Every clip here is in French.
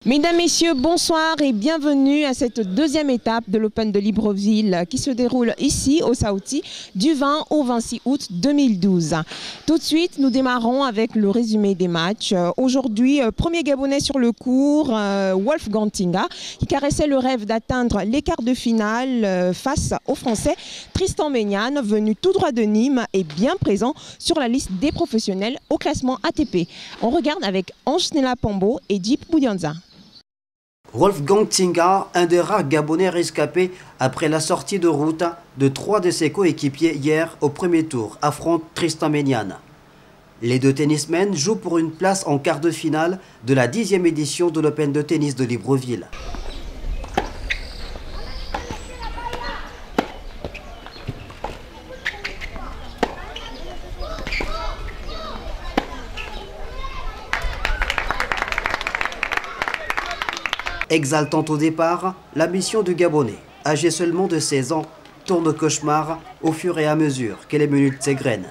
Mesdames, Messieurs, bonsoir et bienvenue à cette deuxième étape de l'Open de Libreville qui se déroule ici au Saouti du 20 au 26 août 2012. Tout de suite, nous démarrons avec le résumé des matchs. Aujourd'hui, premier Gabonais sur le court, Wolfgang Tinga, qui caressait le rêve d'atteindre les quarts de finale face au Français Tristan Méniane, venu tout droit de Nîmes et bien présent sur la liste des professionnels au classement ATP. On regarde avec Ange Nela Pombo et Deep Boudianza. Wolfgang Tinga, un des rares Gabonais rescapés après la sortie de route de 3 de ses coéquipiers hier au premier tour, affronte Tristan Méniane. Les deux tennismen jouent pour une place en quart de finale de la 10e édition de l'Open de tennis de Libreville. Exaltante au départ, la mission du Gabonais, âgé seulement de 16 ans, tourne au cauchemar au fur et à mesure que les minutes s'égrènent.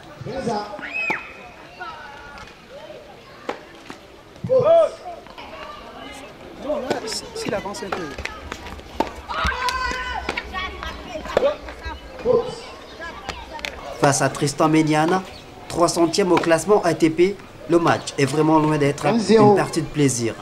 Face à Tristan Méniane, 300e au classement ATP, le match est vraiment loin d'être une partie de plaisir.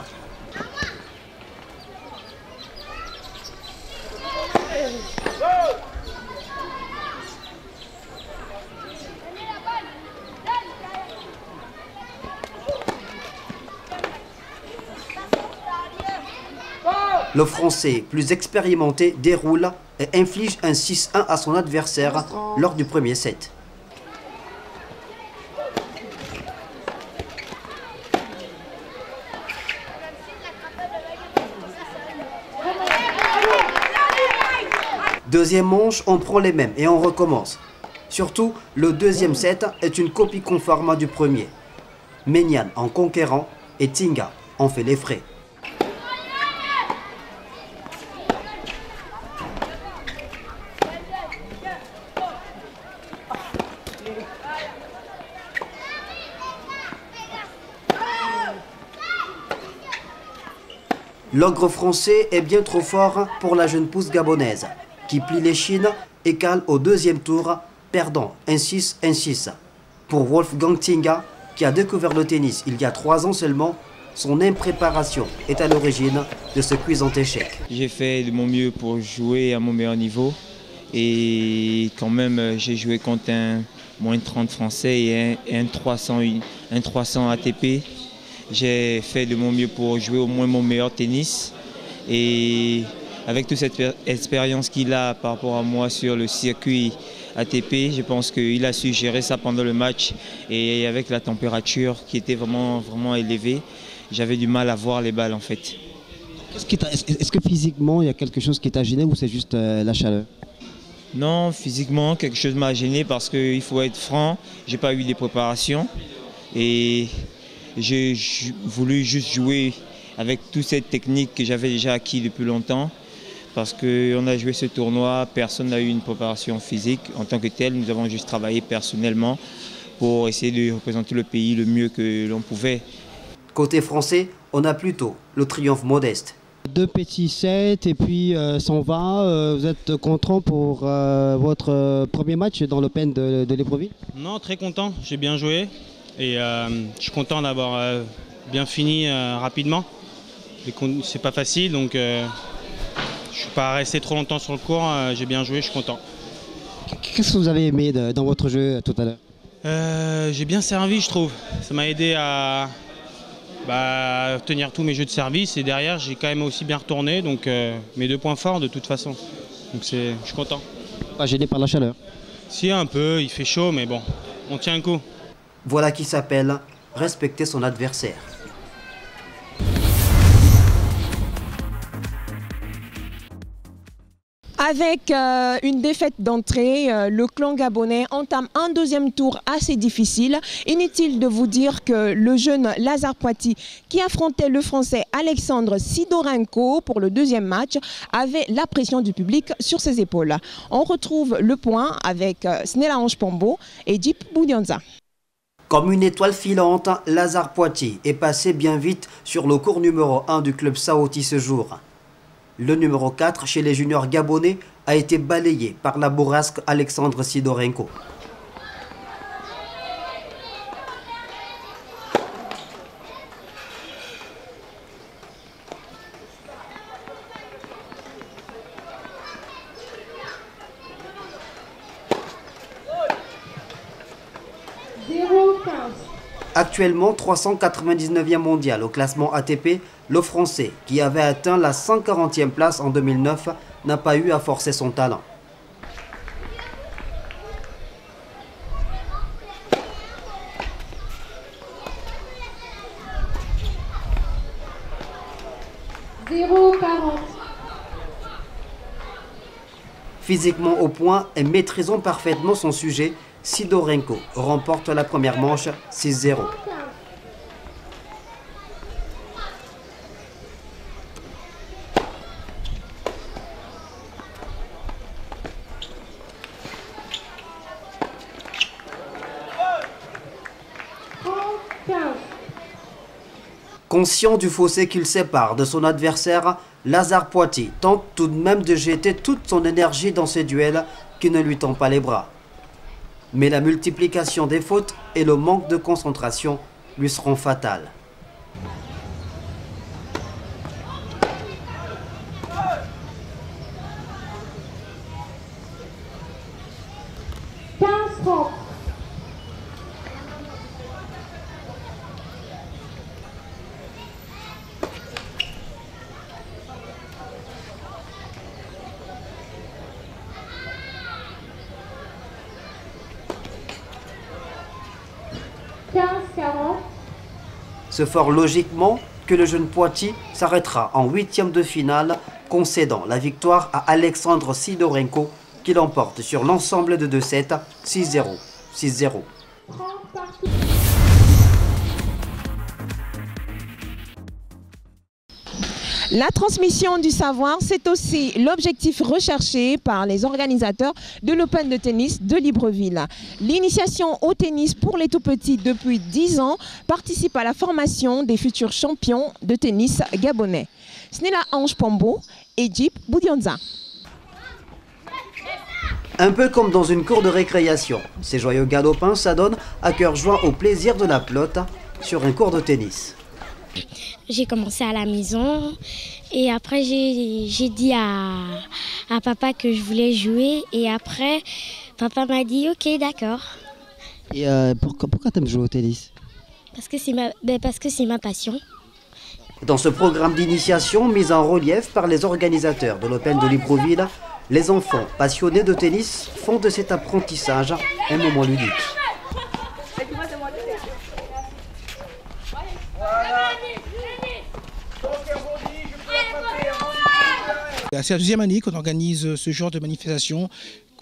Le Français, plus expérimenté, déroule et inflige un 6-1 à son adversaire lors du premier set. Deuxième manche, on prend les mêmes et on recommence. Surtout, le deuxième set est une copie conforme du premier. Méniane en conquérant et Tinga en fait les frais. L'ogre français est bien trop fort pour la jeune pousse gabonaise, qui plie les chines et cale au deuxième tour, perdant 1-6, 1-6. Pour Wolfgang Tinga, qui a découvert le tennis il y a 3 ans seulement, son impréparation est à l'origine de ce cuisant échec. J'ai fait de mon mieux pour jouer à mon meilleur niveau et quand même j'ai joué contre un moins 30 français et un 300 ATP. J'ai fait de mon mieux pour jouer au moins mon meilleur tennis et avec toute cette expérience qu'il a par rapport à moi sur le circuit ATP, je pense qu'il a su gérer ça pendant le match et avec la température qui était vraiment élevée, j'avais du mal à voir les balles en fait. Est-ce que physiquement il y a quelque chose qui t'a gêné ou c'est juste la chaleur? Non, physiquement quelque chose m'a gêné parce qu'il faut être franc, j'ai pas eu des préparations et j'ai voulu juste jouer avec toute cette technique que j'avais déjà acquis depuis longtemps. Parce qu'on a joué ce tournoi, personne n'a eu une préparation physique en tant que tel. Nous avons juste travaillé personnellement pour essayer de représenter le pays le mieux que l'on pouvait. Côté français, on a plutôt le triomphe modeste. 2 petits sets et puis s'en va. Vous êtes content pour votre premier match dans l'Open de Libreville? Non, très content. J'ai bien joué et je suis content d'avoir bien fini rapidement. C'est pas facile donc je ne suis pas resté trop longtemps sur le court. J'ai bien joué, je suis content. Qu'est-ce que vous avez aimé dans votre jeu tout à l'heure? J'ai bien servi, je trouve. Ça m'a aidé à tenir tous mes jeux de service et derrière j'ai quand même aussi bien retourné. Donc mes 2 points forts de toute façon. Donc je suis content. Pas gêné par la chaleur? Si, un peu, il fait chaud mais bon, on tient un coup. Voilà qui s'appelle respecter son adversaire. Avec une défaite d'entrée, le clan gabonais entame un deuxième tour assez difficile. Inutile de vous dire que le jeune Lazare Poiti, qui affrontait le français Alexandre Sidorenko pour le deuxième match, avait la pression du public sur ses épaules. On retrouve le point avec Snella Ange Pombo et Deep Boudianza. Comme une étoile filante, Lazare Poitiers est passé bien vite sur le cours numéro 1 du club Saouti ce jour. Le numéro 4 chez les juniors gabonais a été balayé par la bourrasque Alexandre Sidorenko. Actuellement 399e mondial au classement ATP, le Français, qui avait atteint la 140e place en 2009, n'a pas eu à forcer son talent. Physiquement au point et maîtrisant parfaitement son sujet, Sidorenko remporte la première manche 6-0. Conscient du fossé qu'il sépare de son adversaire, Lazare Poitiers tente tout de même de jeter toute son énergie dans ces duels qui ne lui tendent pas les bras. Mais la multiplication des fautes et le manque de concentration lui seront fatales. C'est fort logiquement que le jeune Poitiers s'arrêtera en 8e de finale, concédant la victoire à Alexandre Sidorenko qui l'emporte sur l'ensemble de 2-7, 6-0, 6-0. La transmission du savoir, c'est aussi l'objectif recherché par les organisateurs de l'Open de tennis de Libreville. L'initiation au tennis pour les tout-petits depuis 10 ans participe à la formation des futurs champions de tennis gabonais. Snella Ange Pombo et Jeep Boudianza. Un peu comme dans une cour de récréation, ces joyeux galopins s'adonnent à cœur joie au plaisir de la pelote sur un court de tennis. J'ai commencé à la maison et après j'ai dit à papa que je voulais jouer et après papa m'a dit ok d'accord. Et pourquoi tu aimes jouer au tennis? Parce que c'est ma passion. Dans ce programme d'initiation mis en relief par les organisateurs de l'Open de Libreville, les enfants passionnés de tennis font de cet apprentissage un moment ludique. C'est la deuxième année qu'on organise ce genre de manifestation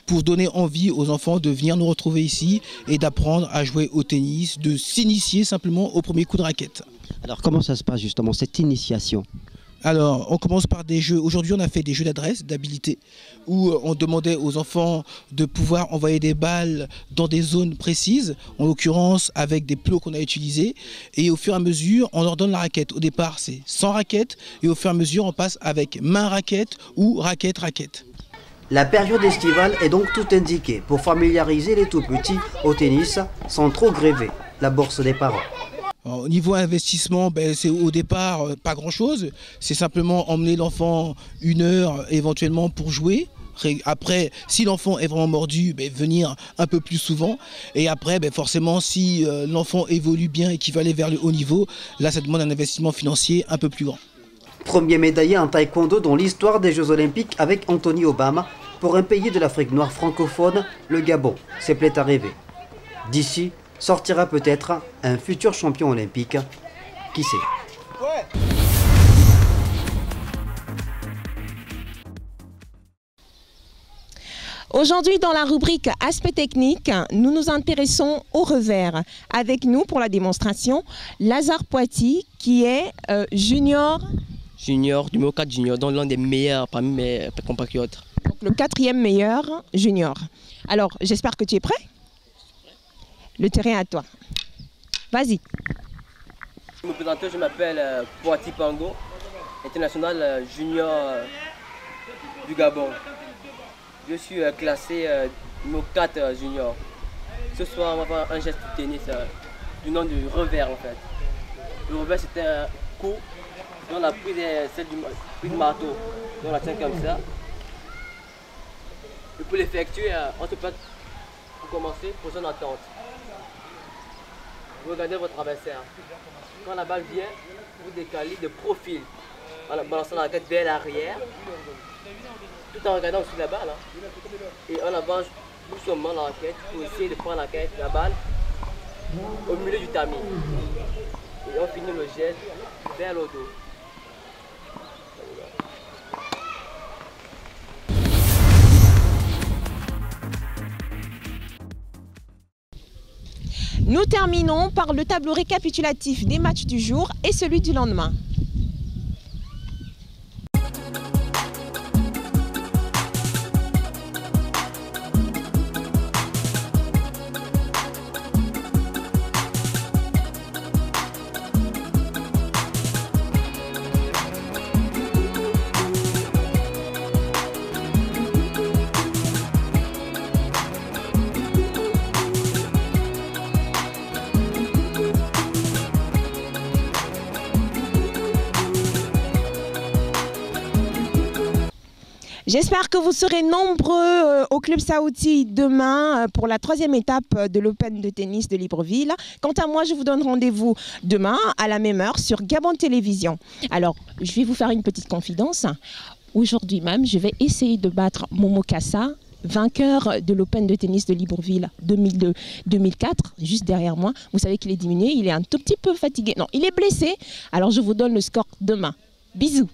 pour donner envie aux enfants de venir nous retrouver ici et d'apprendre à jouer au tennis, de s'initier simplement au premier coup de raquette. Alors comment ça se passe justement cette initiation? Alors, on commence par des jeux. Aujourd'hui, on a fait des jeux d'adresse, d'habilité, où on demandait aux enfants de pouvoir envoyer des balles dans des zones précises, en l'occurrence avec des plots qu'on a utilisés. Et au fur et à mesure, on leur donne la raquette. Au départ, c'est sans raquette, et au fur et à mesure, on passe avec main-raquette ou raquette-raquette. La période estivale est donc tout indiquée pour familiariser les tout-petits au tennis sans trop gréver la bourse des parents. Au niveau investissement, c'est au départ pas grand-chose. C'est simplement emmener l'enfant 1 heure éventuellement pour jouer. Après, si l'enfant est vraiment mordu, venir un peu plus souvent. Et après, forcément, si l'enfant évolue bien et qu'il va aller vers le haut niveau, là, ça demande un investissement financier un peu plus grand. Premier médaillé en taekwondo dans l'histoire des Jeux Olympiques avec Anthony Obama pour un pays de l'Afrique noire francophone, le Gabon. C'est plaît à rêver. D'ici, sortira peut-être un futur champion olympique. Qui sait? Aujourd'hui, dans la rubrique Aspect technique, nous nous intéressons au revers. Avec nous pour la démonstration, Lazare Poitiers, qui est junior numéro 4 junior, donc l'un des meilleurs parmi mes compatriotes. Donc le 4e meilleur junior. Alors, j'espère que tu es prêt. Le terrain est à toi. Vas-y. Je me présente, je m'appelle Boati Pango, international junior du Gabon. Je suis classé numéro 4 junior. Ce soir, on va faire un geste de tennis du nom du revers en fait. Le revers c'était un coup, on a pris celle du marteau, on la tient comme ça. Et pour l'effectuer, on se place pour commencer, position d'attente. Vous regardez votre adversaire. Quand la balle vient, vous décalez de profil en balançant la raquette vers l'arrière, tout en regardant aussi la balle. Et on avance doucement la raquette pour essayer de prendre la balle au milieu du tamis. Et on finit le geste vers le dos. Nous terminons par le tableau récapitulatif des matchs du jour et celui du lendemain. J'espère que vous serez nombreux au Club Saouti demain pour la 3e étape de l'Open de tennis de Libreville. Quant à moi, je vous donne rendez-vous demain à la même heure sur Gabon Télévision. Alors, je vais vous faire une petite confidence. Aujourd'hui même, je vais essayer de battre Momo Kassa, vainqueur de l'Open de tennis de Libreville 2002-2004, juste derrière moi. Vous savez qu'il est diminué, il est un tout petit peu fatigué. Non, il est blessé. Alors, je vous donne le score demain. Bisous.